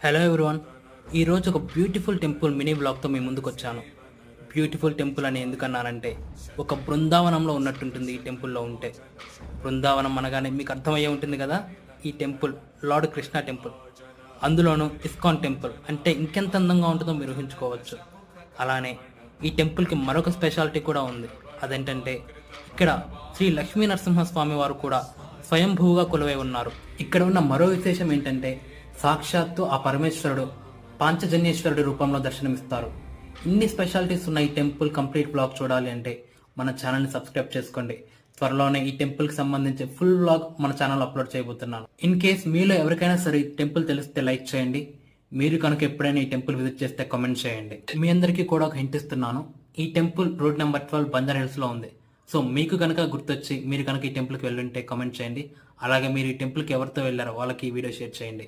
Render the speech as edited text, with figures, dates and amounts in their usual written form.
Hello everyone, ఈరోజు ఒక beautiful temple mini బ్లాగ్తో మీ ముందుకు వచ్చాను. బ్యూటిఫుల్ టెంపుల్ అని ఎందుకన్నానంటే ఒక బృందావనంలో ఉన్నట్టుంటుంది ఈ టెంపుల్లో ఉంటే. బృందావనం అనగానే మీకు అర్థమయ్యే ఉంటుంది కదా, ఈ టెంపుల్ లార్డ్ కృష్ణ టెంపుల్. అందులోనూ ఇస్కాన్ టెంపుల్ అంటే ఇంకెంత అందంగా ఉంటుందో మీరు ఊహించుకోవచ్చు. అలానే ఈ టెంపుల్కి మరొక స్పెషాలిటీ కూడా ఉంది. అదేంటంటే ఇక్కడ శ్రీ లక్ష్మీ నరసింహస్వామి వారు కూడా స్వయంభూగా కొలువై ఉన్నారు. ఇక్కడ ఉన్న మరో విశేషం ఏంటంటే సాక్షాత్తు ఆ పరమేశ్వరుడు పాంచజన్యేశ్వరుడి రూపంలో దర్శనమిస్తారు. ఇన్ని స్పెషాలిటీస్ ఉన్న ఈ టెంపుల్ కంప్లీట్ బ్లాగ్ చూడాలి అంటే మన ఛానల్ని సబ్స్క్రైబ్ చేసుకోండి. త్వరలోనే ఈ టెంపుల్కి సంబంధించి ఫుల్ బ్లాగ్ మన ఛానల్ అప్లోడ్ చేయబోతున్నాను. ఇన్ కేస్ మీలో ఎవరికైనా సరే ఈ టెంపుల్ తెలిస్తే లైక్ చేయండి. మీరు కనుక ఎప్పుడైనా ఈ టెంపుల్ విజిట్ చేస్తే కామెంట్ చేయండి. మీ అందరికీ కూడా ఒక హింట్ ఇస్తున్నాను. ఈ టెంపుల్ రోడ్ నెంబర్ 12 బంజారా హిల్స్లో ఉంది. సో మీకు కనుక గుర్తొచ్చి మీరు కనుక ఈ టెంపుల్కి వెళ్ళుంటే కామెంట్ చేయండి. అలాగే మీరు ఈ టెంపుల్కి ఎవరితో వెళ్ళారో వాళ్ళకి ఈ వీడియో షేర్ చేయండి.